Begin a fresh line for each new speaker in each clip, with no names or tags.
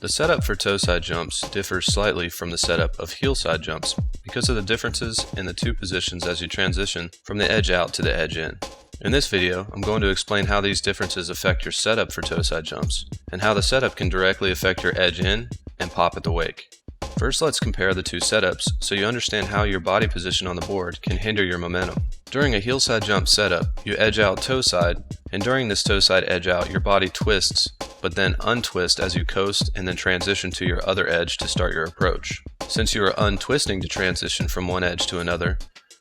The setup for Toeside jumps differs slightly from the setup of Heelside jumps because of the differences in the two positions as you transition from the edge out to the edge in. In this video, I'm going to explain how these differences affect your setup for Toeside jumps, and how the setup can directly affect your edge in and pop at the wake. First, let's compare the two setups so you understand how your body position on the board can hinder your momentum. During a Heelside jump setup, you edge out toeside, and during this toeside edge out, your body twists, but then untwist as you coast and then transition to your other edge to start your approach. Since you are untwisting to transition from one edge to another,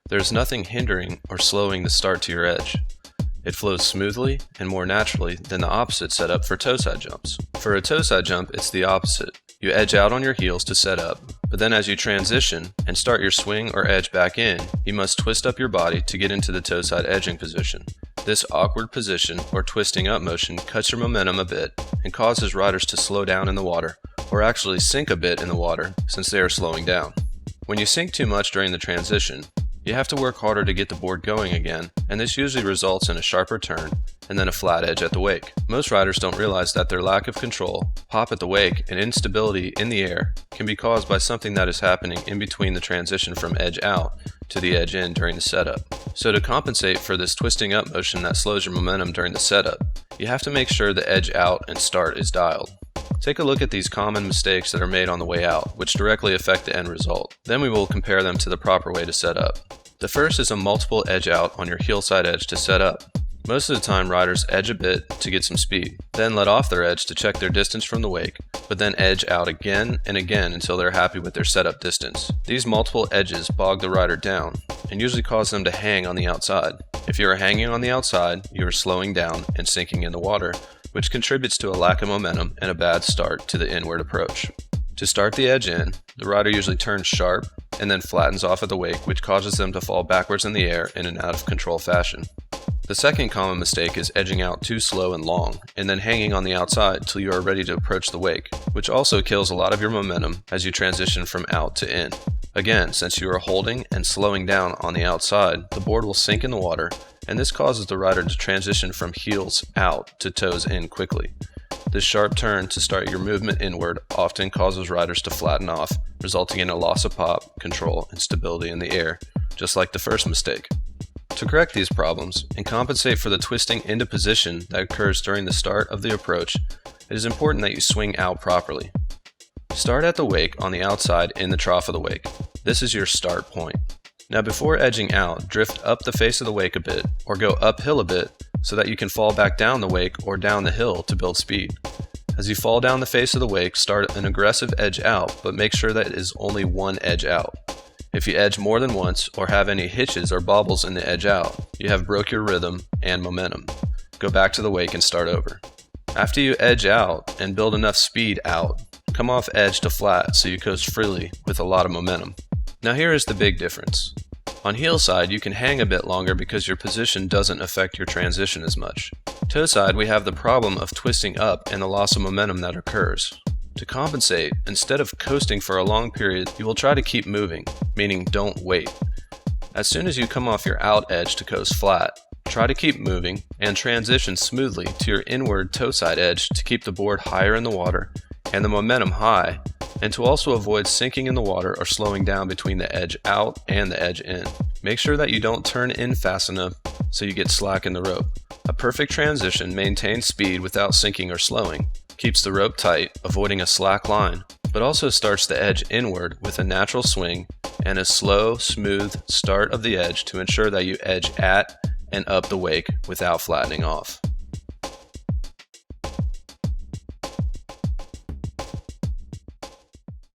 there's nothing hindering or slowing the start to your edge. It flows smoothly and more naturally than the opposite setup for Toeside jumps. For a Toeside jump, it's the opposite. You edge out on your heels to set up, but then as you transition and start your swing or edge back in, you must twist up your body to get into the toeside edging position. This awkward position or twisting up motion cuts your momentum a bit and causes riders to slow down in the water, or actually sink a bit in the water since they are slowing down. When you sink too much during the transition, you have to work harder to get the board going again, and this usually results in a sharper turn and then a flat edge at the wake. Most riders don't realize that their lack of control, pop at the wake, and instability in the air can be caused by something that is happening in between the transition from edge out to the edge in during the setup. So to compensate for this twisting up motion that slows your momentum during the setup, you have to make sure the edge out and start is dialed. Take a look at these common mistakes that are made on the way out, which directly affect the end result. Then we will compare them to the proper way to set up. The first is a multiple edge out on your heelside edge to set up. Most of the time riders edge a bit to get some speed, then let off their edge to check their distance from the wake, but then edge out again and again until they're happy with their setup distance. These multiple edges bog the rider down and usually cause them to hang on the outside. If you are hanging on the outside, you are slowing down and sinking in the water, which contributes to a lack of momentum and a bad start to the inward approach. To start the edge in, the rider usually turns sharp and then flattens off at the wake, which causes them to fall backwards in the air in an out of control fashion. The second common mistake is edging out too slow and long, and then hanging on the outside till you are ready to approach the wake, which also kills a lot of your momentum as you transition from out to in. Again, since you are holding and slowing down on the outside, the board will sink in the water, and this causes the rider to transition from heels out to toes in quickly. This sharp turn to start your movement inward often causes riders to flatten off, resulting in a loss of pop, control, and stability in the air, just like the first mistake. To correct these problems and compensate for the twisting into position that occurs during the start of the approach, it is important that you swing out properly. Start at the wake on the outside in the trough of the wake. This is your start point. Now before edging out, drift up the face of the wake a bit, or go uphill a bit so that you can fall back down the wake or down the hill to build speed. As you fall down the face of the wake, start an aggressive edge out, but make sure that it is only one edge out. If you edge more than once or have any hitches or bobbles in the edge out, you have broke your rhythm and momentum. Go back to the wake and start over. After you edge out and build enough speed out, come off edge to flat so you coast freely with a lot of momentum. Now here is the big difference. On heelside, you can hang a bit longer because your position doesn't affect your transition as much. Toeside, we have the problem of twisting up and the loss of momentum that occurs. To compensate, instead of coasting for a long period, you will try to keep moving, meaning don't wait. As soon as you come off your out edge to coast flat, try to keep moving and transition smoothly to your inward toeside edge to keep the board higher in the water and the momentum high, and to also avoid sinking in the water or slowing down between the edge out and the edge in. Make sure that you don't turn in fast enough so you get slack in the rope. A perfect transition maintains speed without sinking or slowing, keeps the rope tight, avoiding a slack line, but also starts the edge inward with a natural swing and a slow, smooth start of the edge to ensure that you edge at and up the wake without flattening off.